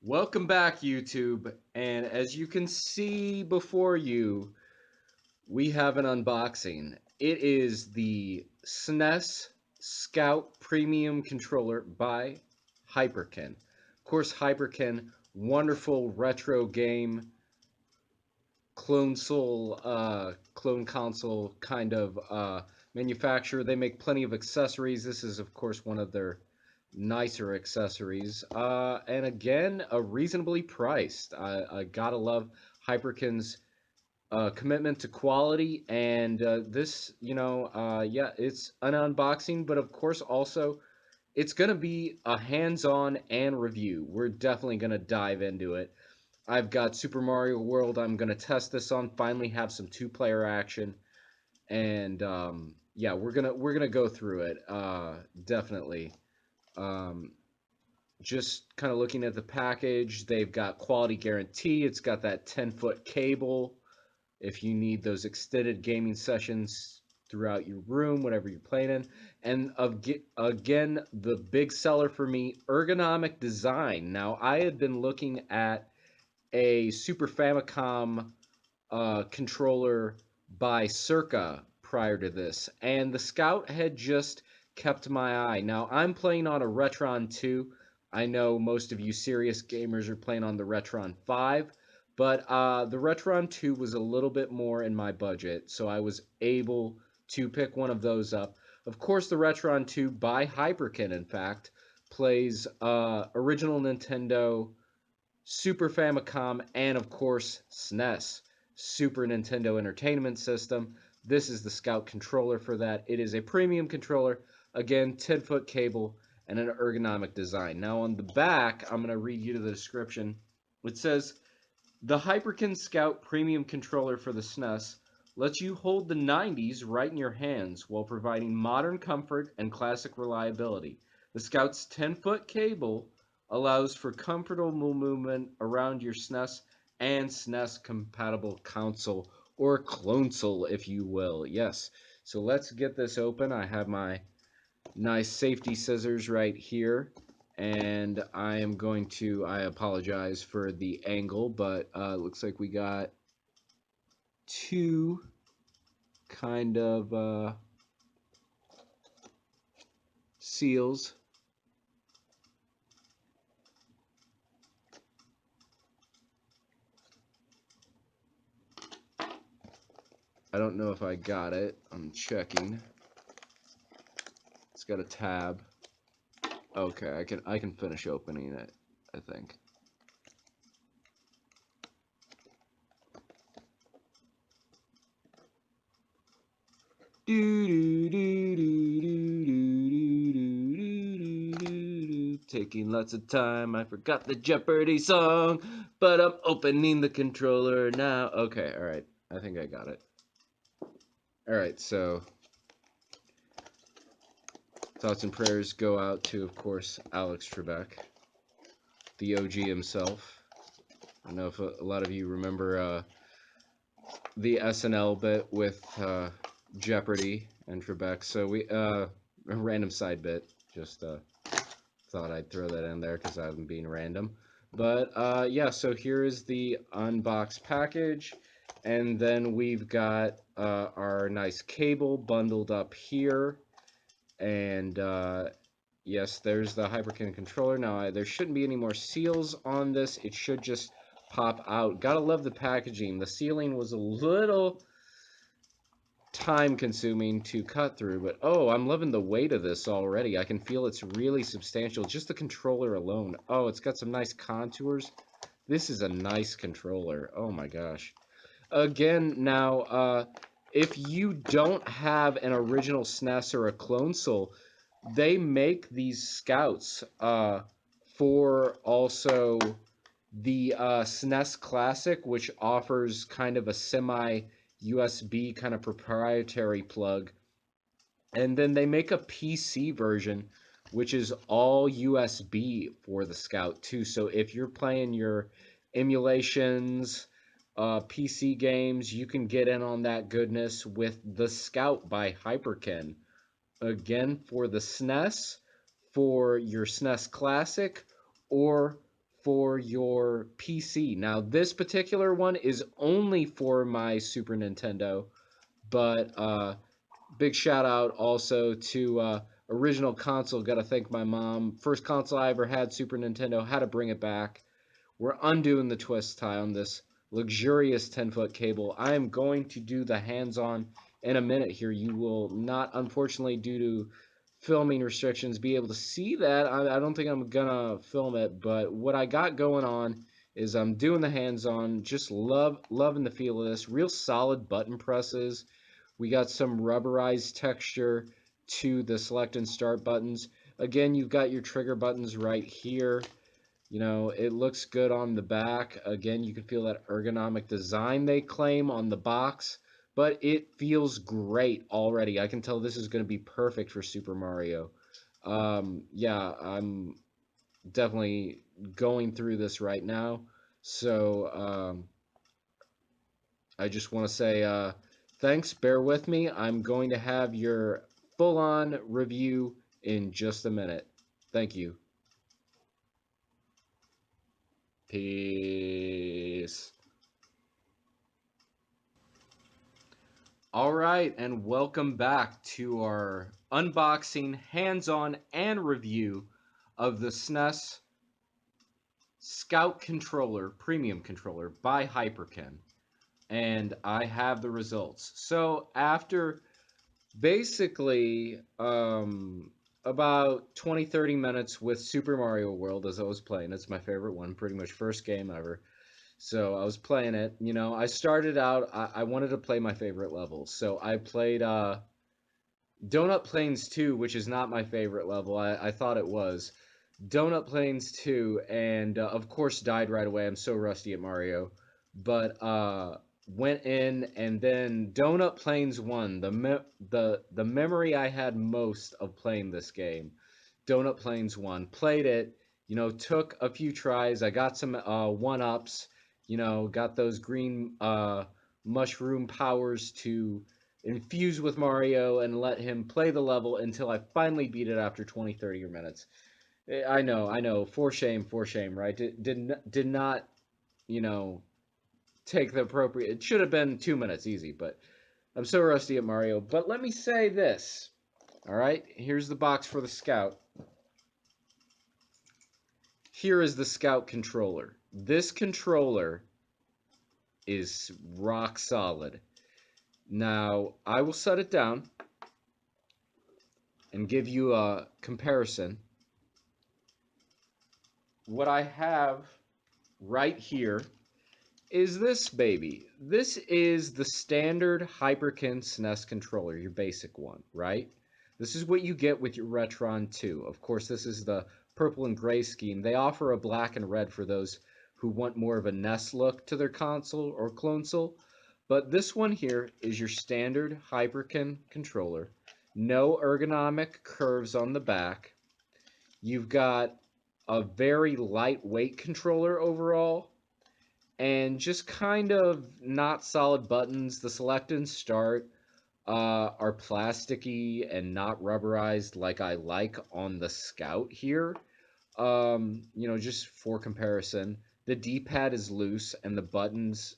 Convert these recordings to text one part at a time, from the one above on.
Welcome back, YouTube. And as you can see before you, we have an unboxing. It is the SNES Scout Premium Controller by Hyperkin. Of course, Hyperkin, wonderful retro game, Clonesole, clone console kind of manufacturer. They make plenty of accessories. This is, of course, one of their nicer accessories. And again, reasonably priced. I gotta love Hyperkin's commitment to quality. And yeah, it's an unboxing, but of course, also, it's gonna be a hands-on and review. We're definitely gonna dive into it. I've got Super Mario World. I'm gonna test this on. Finally, have some two-player action, and yeah, we're gonna go through it. Definitely. Um, just kind of looking at the package, they've got quality guarantee. It's got that 10-foot cable if you need those extended gaming sessions throughout your room, whatever you're playing in. And again, the big seller for me, ergonomic design. Now, I had been looking at a Super Famicom controller by Circa prior to this, and the Scout had just kept my eye. Now, I'm playing on a Retron 2. I know most of you serious gamers are playing on the Retron 5, but the Retron 2 was a little bit more in my budget, so I was able to pick one of those up. Of course, the Retron 2 by Hyperkin, in fact, plays original Nintendo, Super Famicom, and of course SNES, Super Nintendo Entertainment System. This is the Scout controller for that. It is a premium controller, again, 10-foot cable and an ergonomic design. Now on the back, I'm going to read you to the description. It says, the Hyperkin Scout premium controller for the SNES lets you hold the 90s right in your hands while providing modern comfort and classic reliability. The Scout's 10-foot cable allows for comfortable movement around your SNES and SNES compatible console, or Clonesole, if you will. Yes. So let's get this open. I have my nice safety scissors right here, and I am going to, I apologize for the angle, but it looks like we got two kind of seals. I don't know if I got it. I'm checking. It's got a tab. Okay, I can finish opening it, I think. Taking lots of time. I forgot the Jeopardy song, but I'm opening the controller now. Okay, all right. I think I got it. All right, so thoughts and prayers go out to, of course, Alex Trebek, the OG himself. I don't know if a lot of you remember the SNL bit with Jeopardy and Trebek. So a random side bit. Just thought I'd throw that in there because I'm being random. But yeah, so here is the unboxed package, and then we've got our nice cable bundled up here, and yes, there's the Hyperkin controller. Now, there shouldn't be any more seals on this. It should just pop out. Gotta love the packaging. The sealing was a little time consuming to cut through, but oh, I'm loving the weight of this already. I can feel it's really substantial. Just the controller alone. Oh, it's got some nice contours. This is a nice controller. Oh my gosh. Again, now, if you don't have an original SNES or a Clonesole, they make these Scouts for also the SNES Classic, which offers kind of a semi USB kind of proprietary plug. And then they make a PC version, which is all USB for the Scout too. So if you're playing your emulations, PC games, you can get in on that goodness with the Scout by Hyperkin. Again, for the SNES, for your SNES Classic, or for your PC. Now, this particular one is only for my Super Nintendo, but big shout out also to original console. Got to thank my mom. First console I ever had, Super Nintendo. Had to bring it back. We're undoing the twist tie on this luxurious 10-foot cable. I am going to do the hands-on in a minute here. You will not, unfortunately, due to filming restrictions, be able to see that. I don't think I'm gonna film it, but what I got going on is I'm doing the hands-on. Just loving the feel of this. Real solid button presses. We got some rubberized texture to the select and start buttons. Again, you've got your trigger buttons right here. You know, it looks good on the back. Again, you can feel that ergonomic design they claim on the box, but it feels great already. I can tell this is going to be perfect for Super Mario. Yeah, I'm definitely going through this right now. So, I just want to say thanks, bear with me. I'm going to have your full-on review in just a minute. Thank you. Peace. All right, and welcome back to our unboxing, hands-on, and review of the SNES Scout Controller, Premium Controller by Hyperkin. And I have the results. So after basically about 20-30 minutes with Super Mario World as I was playing, it's my favorite one, pretty much first game ever. So I was playing it. You know, I started out, I wanted to play my favorite level. So I played Donut Plains 2, which is not my favorite level. I thought it was. Donut Plains 2, and of course died right away. I'm so rusty at Mario. But went in, and then Donut Plains 1, the memory I had most of playing this game. Donut Plains 1. Played it, you know, took a few tries. I got some one-ups, you know, got those green mushroom powers to infuse with Mario and let him play the level until I finally beat it after 20, 30 minutes. I know, for shame, right? Did not, you know, take the appropriate. It should have been 2 minutes easy, but I'm so rusty at Mario. But let me say this. All right, here's the box for the Scout. Here is the Scout controller. This controller is rock solid. Now, I will set it down and give you a comparison. What I have right here is this baby. This is the standard Hyperkin SNES controller, your basic one, right? This is what you get with your Retron 2. Of course, this is the purple and gray scheme. They offer a black and red for those who want more of a NES look to their console or Clonesole. But this one here is your standard Hyperkin controller. No ergonomic curves on the back. You've got a very lightweight controller overall, and just kind of not solid buttons. The select and start are plasticky and not rubberized like I like on the Scout here. You know, just for comparison, the D-pad is loose and the buttons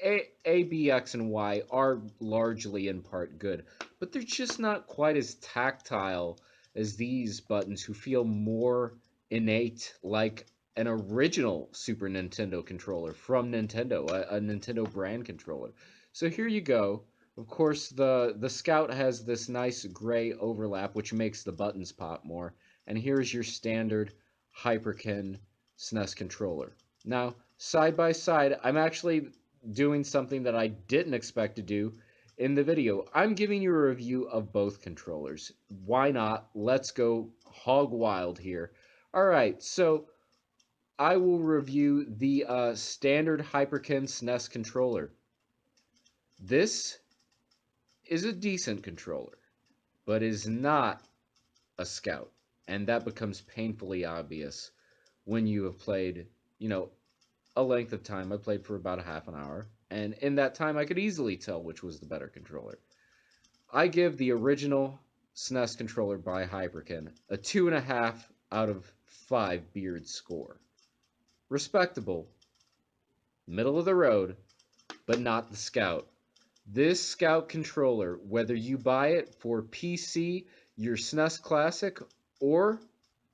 A, B, X, and Y are largely in part good, but they're just not quite as tactile as these buttons who feel more innate, like an original Super Nintendo controller from Nintendo, a Nintendo brand controller. So here you go. Of course, the Scout has this nice gray overlap, which makes the buttons pop more. And here's your standard Hyperkin SNES controller. Now, side by side, I'm actually doing something that I didn't expect to do in the video. I'm giving you a review of both controllers. Why not? Let's go hog wild here. All right, so I will review the standard Hyperkin SNES controller. This is a decent controller, but is not a Scout, and that becomes painfully obvious when you have played, you know, a length of time. I played for about a half an hour, and in that time I could easily tell which was the better controller. I give the original SNES controller by Hyperkin a 2.5 out of 5 beard score. respectable, middle of the road, but not the Scout. This Scout controller, whether you buy it for PC, your SNES Classic, or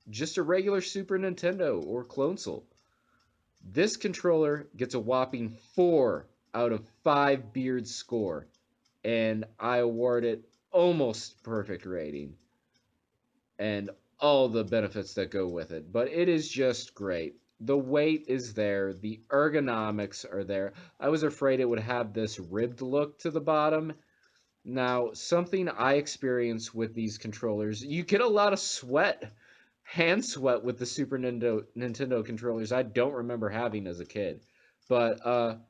just a regular Super Nintendo or Clonesole, this controller gets a whopping 4 out of 5 Beard score, and I award it almost perfect rating and all the benefits that go with it. But it is just great. The weight is there, the ergonomics are there. I was afraid it would have this ribbed look to the bottom. Now, something I experience with these controllers, you get a lot of sweat, hand sweat with the Nintendo controllers I don't remember having as a kid. But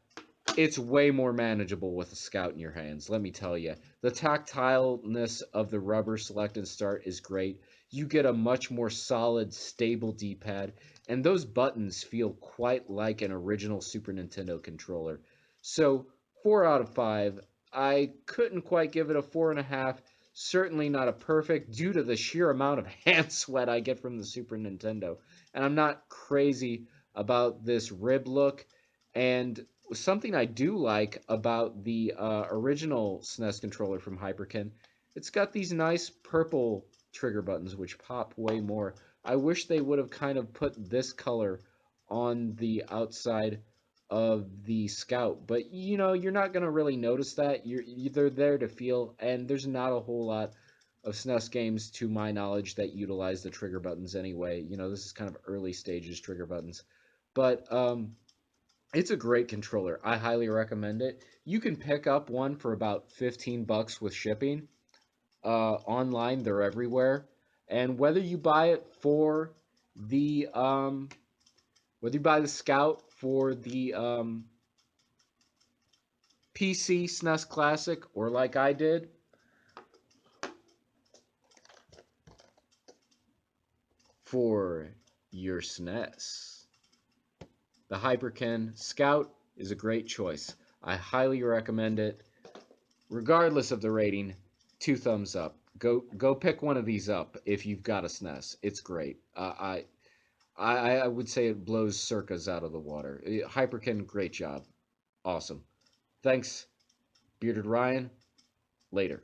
it's way more manageable with a Scout in your hands, let me tell you. The tactileness of the rubber select and start is great. You get a much more solid, stable D-pad, and those buttons feel quite like an original Super Nintendo controller. So, 4 out of 5. I couldn't quite give it a 4.5. Certainly not a perfect due to the sheer amount of hand sweat I get from the Super Nintendo. And I'm not crazy about this rib look. And something I do like about the original SNES controller from Hyperkin, it's got these nice purple trigger buttons which pop way more. I wish they would have kind of put this color on the outside of the Scout, but you know, you're not going to really notice that. They're there to feel, and there's not a whole lot of SNES games, to my knowledge, that utilize the trigger buttons anyway. You know, this is kind of early stages trigger buttons. But it's a great controller. I highly recommend it. You can pick up one for about 15 bucks with shipping. Online, they're everywhere. And whether you buy the Scout for the PC SNES Classic, or like I did, for your SNES, the Hyperkin Scout is a great choice. I highly recommend it. Regardless of the rating, 2 thumbs up. Go pick one of these up if you've got a SNES. It's great. I would say it blows Circas out of the water. Hyperkin, great job. Awesome. Thanks, Bearded Ryan. Later.